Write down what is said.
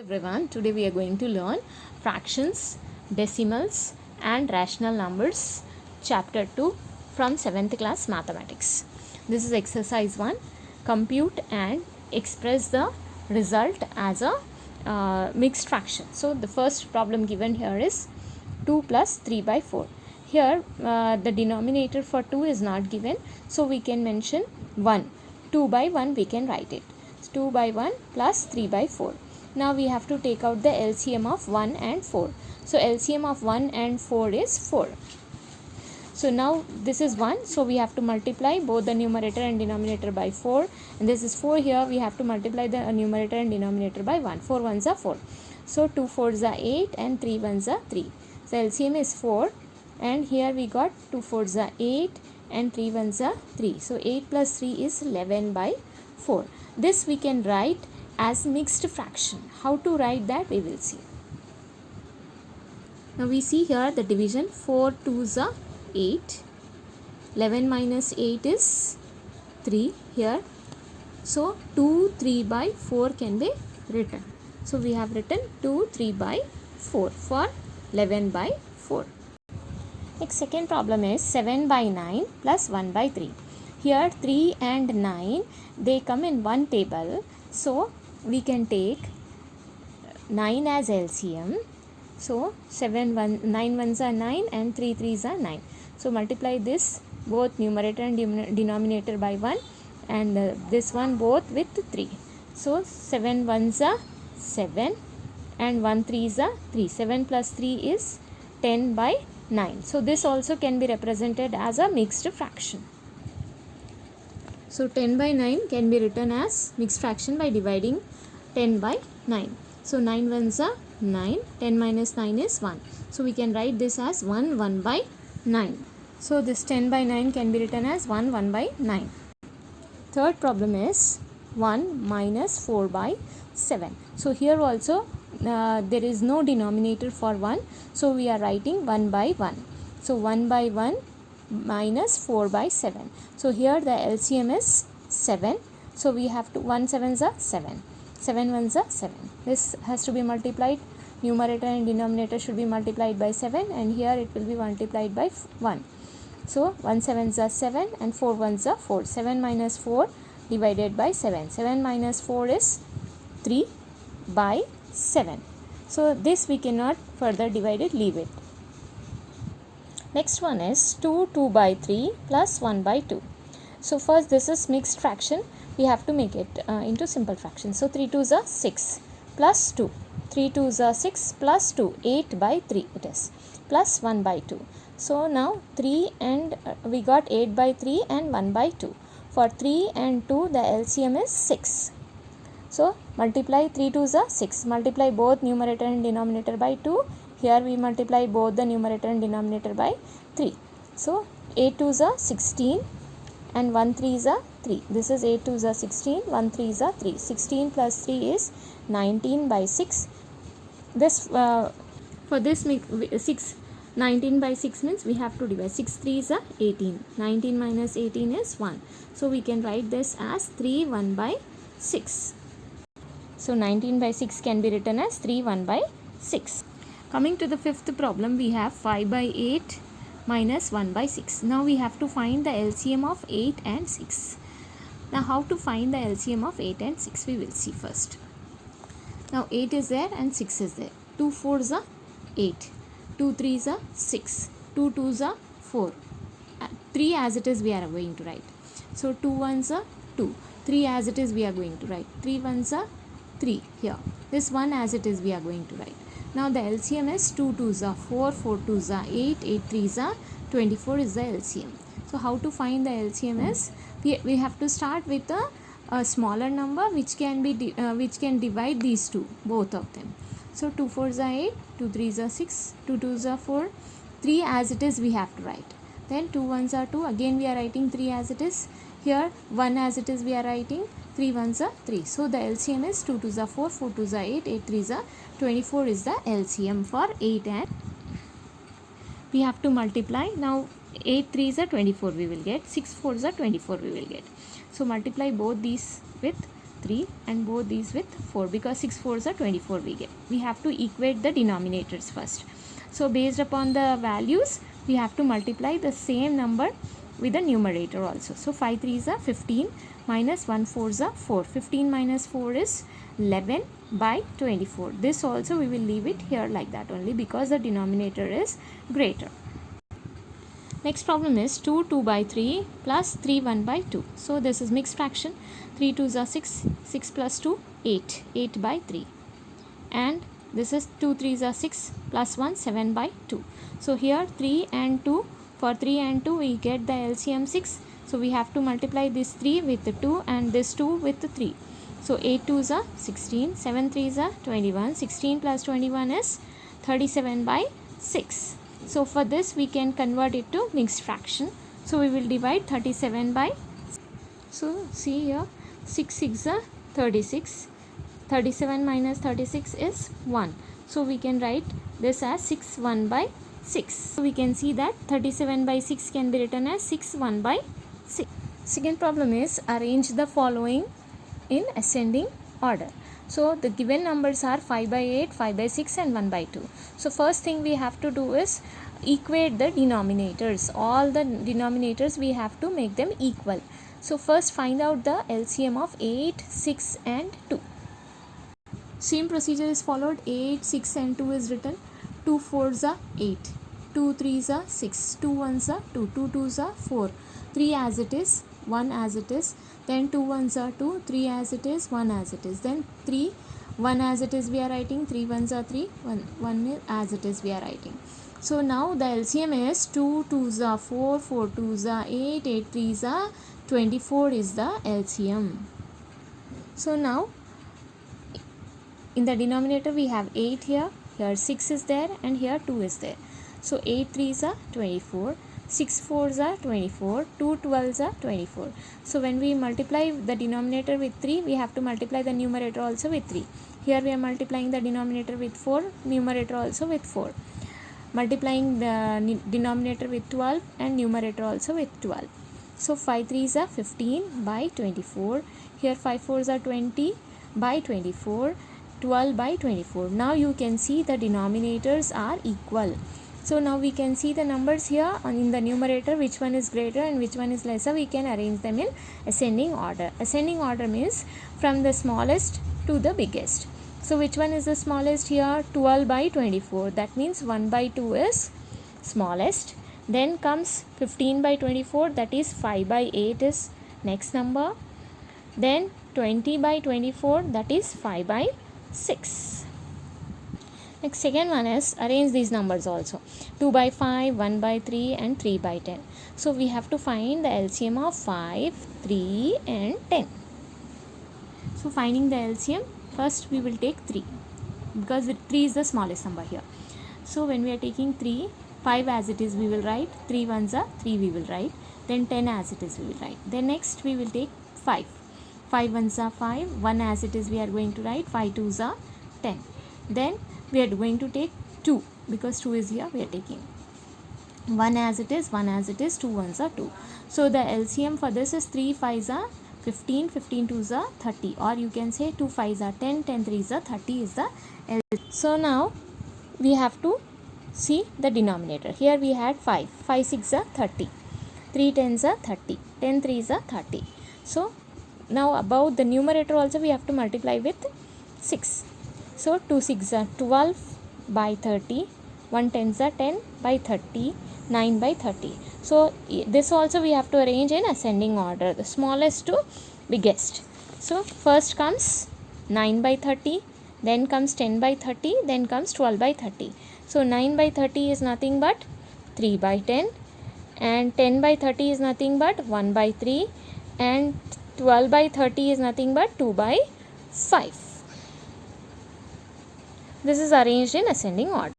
Everyone, today we are going to learn fractions, decimals and rational numbers chapter 2 from 7th class mathematics. This is exercise 1. Compute and express the result as a mixed fraction. So the first problem given here is 2 plus 3 by 4. Here the denominator for 2 is not given, so we can mention 1. 2 by 1 we can write it. 2 by 1 plus 3 by 4. Now we have to take out the LCM of 1 and 4. So LCM of 1 and 4 is 4. So now this is 1, so we have to multiply both the numerator and denominator by 4. And this is 4 here, we have to multiply the numerator and denominator by 1. 4 ones are 4. So 2 fours are 8 and 3 ones are 3. So LCM is 4, and here we got 2 fours are 8 and 3 ones are 3. So 8 plus 3 is 11 by 4. This we can write as mixed fraction. How to write that we will see. Now we see here the division. 4 2s are 8. 11 minus 8 is 3 here. So 2 3 by 4 can be written. So we have written 2 3 by 4 for 11 by 4. Next second problem is 7 by 9 plus 1 by 3. Here 3 and 9 they come in one table. So we can take 9 as LCM. So 9 ones are 9 and 3 3s are 9. So multiply this both numerator and denominator by 1, and this one both with 3. So 7 ones are 7 and 1 3s are 3. 7 plus 3 is 10 by 9. So this also can be represented as a mixed fraction. So 10 by 9 can be written as mixed fraction by dividing 10 by 9. So 9 ones are 9. 10 minus 9 is 1. So we can write this as 1 by 9. So this 10 by 9 can be written as 1 by 9. Third problem is 1 minus 4 by 7. So here also there is no denominator for 1. So we are writing 1 by 1. So 1 by 1 minus 4 by 7. So here the LCM is 7. So we have to 1 7s are 7. 7 ones are 7. This has to be multiplied. Numerator and denominator should be multiplied by 7, and here it will be multiplied by 1. So 1 7s are 7 and 4 ones are 4. 7 minus 4 divided by 7. 7 minus 4 is 3 by 7. So this we cannot further divide it, leave it. Next one is 2 by 3 plus 1 by 2. So first this is mixed fraction. We have to make it into simple fraction. So 3 2s are 6 plus 2. 3 2s are 6 plus 2. 8 by 3 it is. Plus 1 by 2. So now 3 and we got 8 by 3 and 1 by 2. For 3 and 2 the LCM is 6. So multiply 3 2s are 6. Multiply both numerator and denominator by 2. Here we multiply both the numerator and denominator by 3. So 8 2s are 16 and 1 3s are 3. This is 8 2s are 16, 1 3s are 3. 16 plus 3 is 19 by 6. This for this 19 by 6 means we have to divide. 6 3s are 18. 19 minus 18 is 1. So we can write this as 3 1 by 6. So 19 by 6 can be written as 3 1 by 6. Coming to the fifth problem, we have 5 by 8 minus 1 by 6. Now we have to find the LCM of 8 and 6. Now how to find the LCM of 8 and 6 we will see first. Now 8 is there and 6 is there. 2 4s are 8. 2 3s are 6. 2 2s are 4. 3 as it is we are going to write. So 2 1s are 2. 3 as it is we are going to write. 3 1s are 3 here. This 1 as it is we are going to write. Now the LCM is 2 2s are 4, 4 2s are 8, 8 3s are 24 is the LCM. So how to find the LCM is we have to start with a smaller number which can divide these two, both of them. So 2 4s are 8, 2 3s are 6, 2 2s are 4, 3 as it is we have to write. Then 2 1s are 2, again we are writing 3 as it is. Here 1 as it is we are writing, 3 1s are 3. So the LCM is 2 2s are 4, 4 2s are 8, 8 3s are 24 is the LCM for 8, and we have to multiply. Now 8 3s are 24 we will get, 6 4s are 24 we will get. So multiply both these with 3 and both these with 4, because 6 4s are 24 we get. We have to equate the denominators first. So based upon the values, we have to multiply the same number with the numerator also. So 5 3s are 15 minus 1 4s are 4. 15 minus 4 is 11 by 24. This also we will leave it here like that only, because the denominator is greater. Next problem is 2 2 by 3 plus 3 1 by 2. So this is mixed fraction. 3 2s are 6, 6 plus 2 8, 8 by 3. And this is 2 3s are 6 plus 1 7 by 2. So here 3 and 2, for 3 and 2 we get the LCM 6. So we have to multiply this 3 with the 2 and this 2 with the 3. So 8 2s are 16, 7 3s are 21, 16 plus 21 is 37 by 6. So for this we can convert it to mixed fraction. So we will divide 37 by, so see here 6 6 are 36, 37 minus 36 is 1. So we can write this as 6 1 by 6. So we can see that 37 by 6 can be written as 6 1 by 6. Second problem is arrange the following in ascending order. So the given numbers are 5 by 8, 5 by 6 and 1 by 2. So first thing we have to do is equate the denominators. All the denominators we have to make them equal. So first find out the LCM of 8, 6 and 2. Same procedure is followed. 8, 6 and 2 is written. 2 4s are 8, 2 3s are 6, 2 1s are 2, 2 2s are 4, 3 as it is, 1 as it is, then 2 1s are 2, 3 as it is, 1 as it is, then 3, 1 as it is we are writing, 3 1s are 3, 1 as it is we are writing. So now the LCM is 2 2s are 4, 4 2s are 8, 8 3s are 24 is the LCM. So now in the denominator we have 8 here, here 6 is there and here 2 is there. So 8 3s are 24, 6 4s are 24, 2 12s are 24. So when we multiply the denominator with 3, we have to multiply the numerator also with 3. Here we are multiplying the denominator with 4, numerator also with 4. Multiplying the denominator with 12 and numerator also with 12. So 5 3s are 15 by 24. Here 5 4s are 20 by 24. 12 by 24. Now you can see the denominators are equal. So now we can see the numbers here in the numerator, which one is greater and which one is lesser. We can arrange them in ascending order. Ascending order means from the smallest to the biggest. So which one is the smallest here? 12 by 24. That means 1 by 2 is smallest. Then comes 15 by 24, that is 5 by 8 is next number. Then 20 by 24, that is 5 by 6. Next second one is arrange these numbers also. 2 by 5, 1 by 3 and 3 by 10. So we have to find the LCM of 5, 3 and 10. So finding the LCM, first we will take 3, because 3 is the smallest number here. So when we are taking 3, 5 as it is we will write, 3 1s are 3 we will write, then 10 as it is we will write. Then next we will take 5. 5 1s are 5, 1 as it is we are going to write, 5 2s are 10. Then we are going to take 2, because 2 is here we are taking. 1 as it is, 1 as it is, 2 1s are 2. So the LCM for this is 3 5s are 15, 15 2s are 30, or you can say 2 5s are 10, 10 3s are 30 is the LCM. So now we have to see the denominator. Here we had 5, 5 6 are 30, 3 10s are 30, 10 3s are 30. So now above the numerator also we have to multiply with 6. So 2 6 are 12 by 30, 1 10s are 10 by 30, 9 by 30. So this also we have to arrange in ascending order, the smallest to biggest. So first comes 9 by 30, then comes 10 by 30, then comes 12 by 30. So 9 by 30 is nothing but 3 by 10, and 10 by 30 is nothing but 1 by 3, and 12 by 30 is nothing but 2 by 5. This is arranged in ascending order.